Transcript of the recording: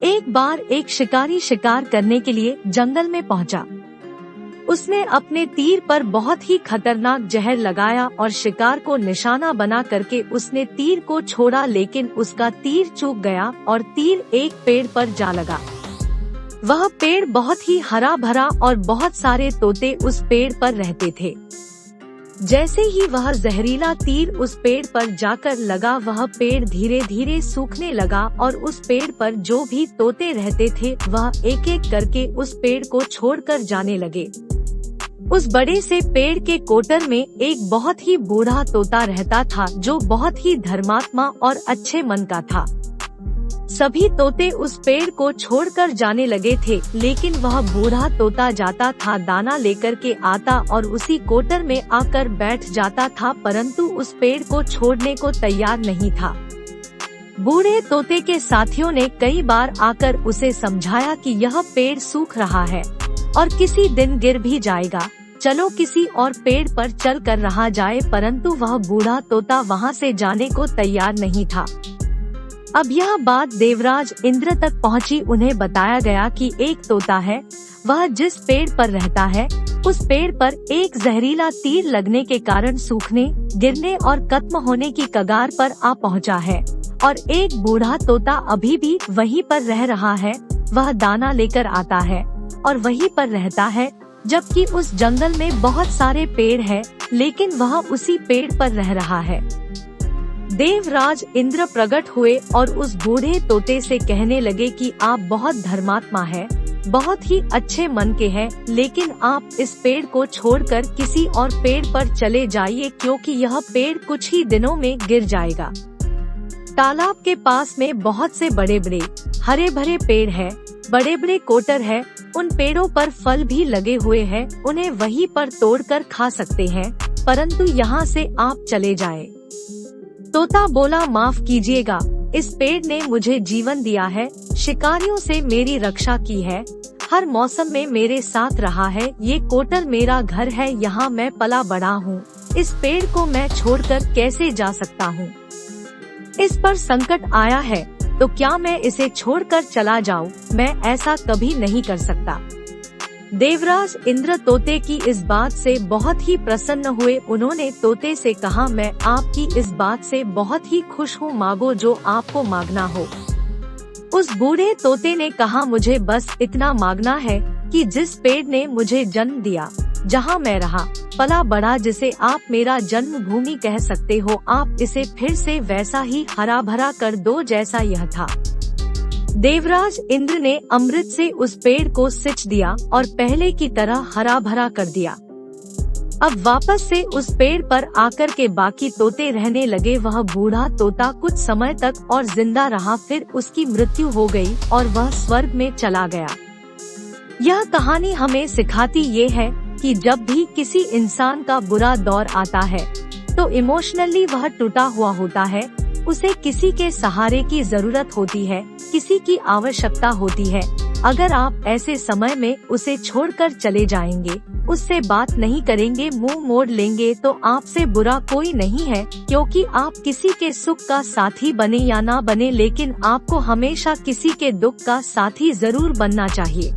एक बार एक शिकारी शिकार करने के लिए जंगल में पहुंचा। उसने अपने तीर पर बहुत ही खतरनाक जहर लगाया और शिकार को निशाना बना करके उसने तीर को छोड़ा, लेकिन उसका तीर चूक गया और तीर एक पेड़ पर जा लगा। वह पेड़ बहुत ही हरा भरा और बहुत सारे तोते उस पेड़ पर रहते थे। जैसे ही वह जहरीला तीर उस पेड़ पर जाकर लगा, वह पेड़ धीरे धीरे सूखने लगा और उस पेड़ पर जो भी तोते रहते थे वह एक एक करके उस पेड़ को छोड़कर जाने लगे। उस बड़े से पेड़ के कोटर में एक बहुत ही बूढ़ा तोता रहता था जो बहुत ही धर्मात्मा और अच्छे मन का था। सभी तोते उस पेड़ को छोड़कर जाने लगे थे, लेकिन वह बूढ़ा तोता जाता था, दाना लेकर के आता और उसी कोटर में आकर बैठ जाता था, परंतु उस पेड़ को छोड़ने को तैयार नहीं था। बूढ़े तोते के साथियों ने कई बार आकर उसे समझाया कि यह पेड़ सूख रहा है और किसी दिन गिर भी जाएगा, चलो किसी और पेड़ पर चल कर रहा जाए, परंतु वह बूढ़ा तोता वहाँ से जाने को तैयार नहीं था। अब यह बात देवराज इंद्र तक पहुँची। उन्हें बताया गया कि एक तोता है, वह जिस पेड़ पर रहता है उस पेड़ पर एक जहरीला तीर लगने के कारण सूखने, गिरने और खत्म होने की कगार पर आ पहुँचा है और एक बूढ़ा तोता अभी भी वहीं पर रह रहा है। वह दाना लेकर आता है और वहीं पर रहता है, जबकि उस जंगल में बहुत सारे पेड़ हैं, लेकिन वह उसी पेड़ पर रह रहा है। देवराज इंद्र प्रकट हुए और उस बूढ़े तोते से कहने लगे कि आप बहुत धर्मात्मा हैं, बहुत ही अच्छे मन के हैं, लेकिन आप इस पेड़ को छोड़कर किसी और पेड़ पर चले जाइए, क्योंकि यह पेड़ कुछ ही दिनों में गिर जाएगा। तालाब के पास में बहुत से बड़े बड़े हरे भरे पेड़ हैं, बड़े बड़े कोटर है, उन पेड़ों पर फल भी लगे हुए हैं, उन्हें वहीं पर तोड़कर खा सकते हैं, परंतु यहाँ से आप चले जाएं। तोता बोला, माफ कीजिएगा, इस पेड़ ने मुझे जीवन दिया है, शिकारियों से मेरी रक्षा की है, हर मौसम में मेरे साथ रहा है, ये कोटर मेरा घर है, यहाँ मैं पला बड़ा हूँ, इस पेड़ को मैं छोड़कर कैसे जा सकता हूँ? इस पर संकट आया है तो क्या मैं इसे छोड़कर चला जाऊँ? मैं ऐसा कभी नहीं कर सकता। देवराज इंद्र तोते की इस बात से बहुत ही प्रसन्न हुए। उन्होंने तोते से कहा, मैं आपकी इस बात से बहुत ही खुश हूँ, मांगो जो आपको मांगना हो। उस बूढ़े तोते ने कहा, मुझे बस इतना मांगना है कि जिस पेड़ ने मुझे जन्म दिया, जहाँ मैं रहा पला बड़ा, जिसे आप मेरा जन्मभूमि कह सकते हो, आप इसे फिर से वैसा ही हरा भरा कर दो जैसा यह था। देवराज इंद्र ने अमृत से उस पेड़ को सिंच दिया और पहले की तरह हरा भरा कर दिया। अब वापस से उस पेड़ पर आकर के बाकी तोते रहने लगे। वह बूढ़ा तोता कुछ समय तक और जिंदा रहा, फिर उसकी मृत्यु हो गई और वह स्वर्ग में चला गया। यह कहानी हमें सिखाती ये है कि जब भी किसी इंसान का बुरा दौर आता है तो इमोशनली वह टूटा हुआ होता है, उसे किसी के सहारे की जरूरत होती है, किसी की आवश्यकता होती है। अगर आप ऐसे समय में उसे छोड़कर चले जाएंगे, उससे बात नहीं करेंगे, मुंह मोड़ लेंगे, तो आपसे बुरा कोई नहीं है, क्योंकि आप किसी के सुख का साथी बने या ना बने, लेकिन आपको हमेशा किसी के दुख का साथी जरूर बनना चाहिए।